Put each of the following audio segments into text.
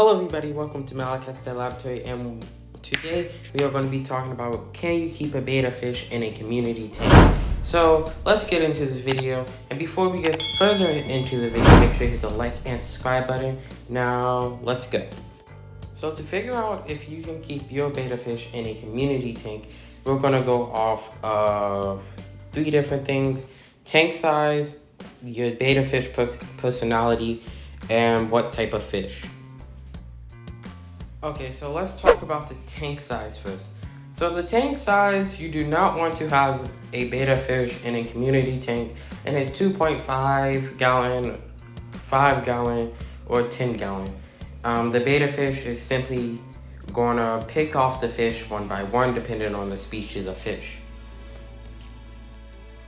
Hello everybody, welcome to Malachi's Pet Laboratory, and today we are going to be talking about can you keep a betta fish in a community tank. So let's get into this video, and before we get further into the video, make sure you hit the like and subscribe button. Now let's go. So to figure out if you can keep your betta fish in a community tank, we're going to go off of 3 different things: tank size, your betta fish personality, and what type of fish. Okay, so let's talk about the tank size first. So the tank size, you do not want to have a betta fish in a community tank in a 2.5 gallon, 5 gallon, or 10 gallon. The betta fish is simply gonna pick off the fish one by one depending on the species of fish.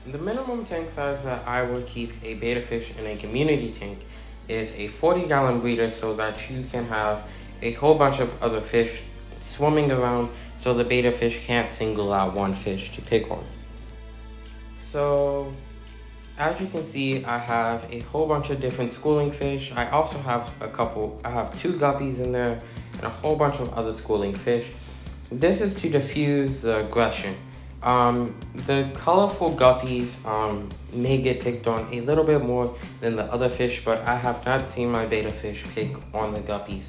The minimum tank size that I would keep a betta fish in a community tank is a 40-gallon breeder, so that you can have a whole bunch of other fish swimming around, so the betta fish can't single out one fish to pick on. So as you can see, I have a whole bunch of different schooling fish. I also have I have 2 guppies in there and a whole bunch of other schooling fish. This is to diffuse the aggression. The colorful guppies may get picked on a little bit more than the other fish, but I have not seen my betta fish pick on the guppies.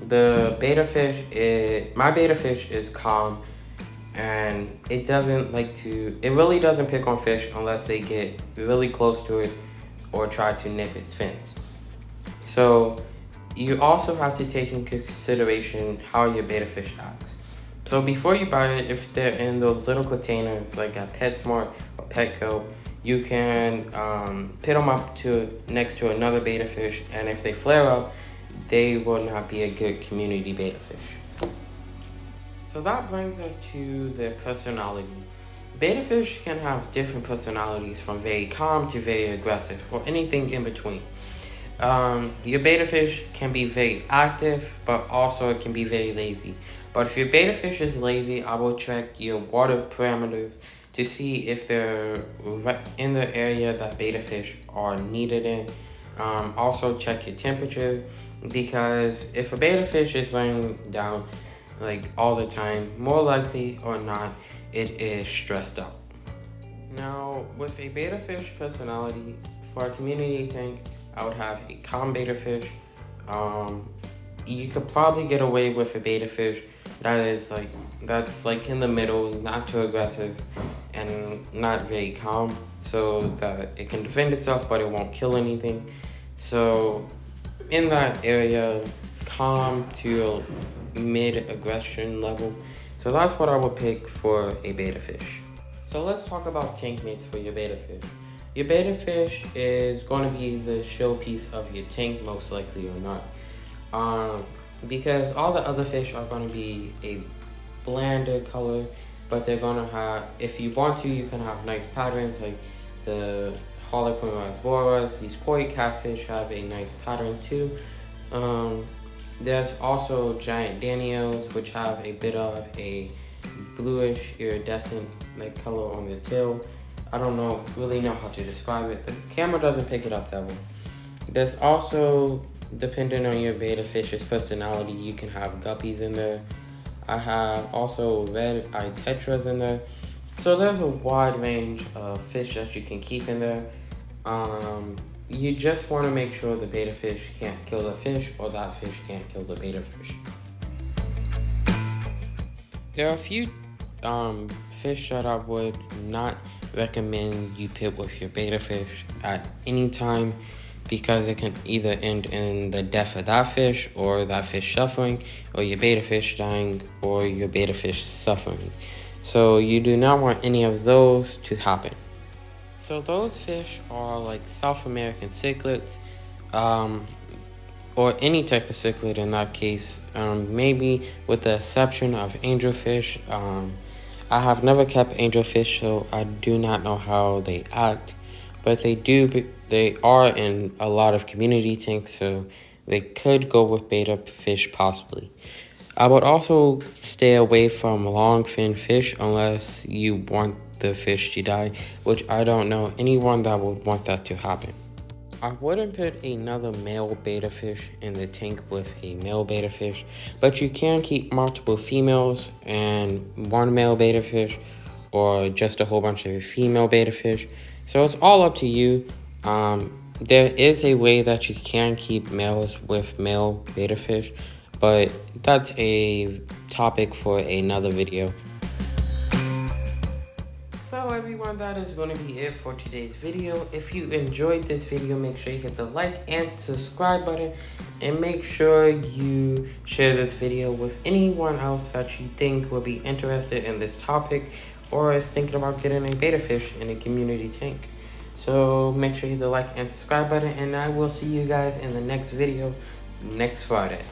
My betta fish is calm, and it really doesn't pick on fish unless they get really close to it or try to nip its fins. So you also have to take into consideration how your betta fish acts. So before you buy it, if they're in those little containers like at PetSmart or Petco, you can pit them up next to another betta fish, and if they flare up, they will not be a good community betta fish. So that brings us to their personality. Betta fish can have different personalities, from very calm to very aggressive, or anything in between. Your betta fish can be very active, but also it can be very lazy. But if your betta fish is lazy, I will check your water parameters to see if they're in the area that betta fish are needed in. Also check your temperature, because if a betta fish is laying down all the time, more likely or not, it is stressed out. Now, with a betta fish personality, for a community tank, I would have a calm betta fish. You could probably get away with a betta fish that's in the middle, not too aggressive and not very calm, so that it can defend itself but it won't kill anything. So in that area, calm to mid-aggression level. So that's what I would pick for a betta fish. So let's talk about tank mates for your betta fish. Your betta fish is going to be the showpiece of your tank, most likely or not. Because all the other fish are going to be a blander color, but they're going to have, if you want to, you can have nice patterns like the Harlequin rasboras. These koi catfish have a nice pattern too. There's also giant danios, which have a bit of a bluish iridescent color on the tail. I don't really know how to describe it. The camera doesn't pick it up that well. There's also, depending on your betta fish's personality, you can have guppies in there. I have also red-eyed tetras in there. So there's a wide range of fish that you can keep in there. You just want to make sure the betta fish can't kill the fish, or that fish can't kill the betta fish. There are a few fish that I would not recommend you pit with your betta fish at any time, because it can either end in the death of that fish, or that fish suffering, or your betta fish dying, or your betta fish suffering. So you do not want any of those to happen. So those fish are like South American cichlids, or any type of cichlid in that case, maybe with the exception of angelfish. I have never kept angelfish, so I do not know how they act, but they are in a lot of community tanks, so they could go with betta fish possibly. I would also stay away from long fin fish unless you want the fish to die, which I don't know anyone that would want that to happen. I wouldn't put another male betta fish in the tank with a male betta fish, but you can keep multiple females and one male betta fish, or just a whole bunch of female betta fish. So it's all up to you. There is a way that you can keep males with male betta fish, but that's a topic for another video. So everyone, that is going to be it for today's video. If you enjoyed this video, make sure you hit the like and subscribe button, and make sure you share this video with anyone else that you think will be interested in this topic or is thinking about getting a betta fish in a community tank. So make sure you hit the like and subscribe button, and I will see you guys in the next video next Friday.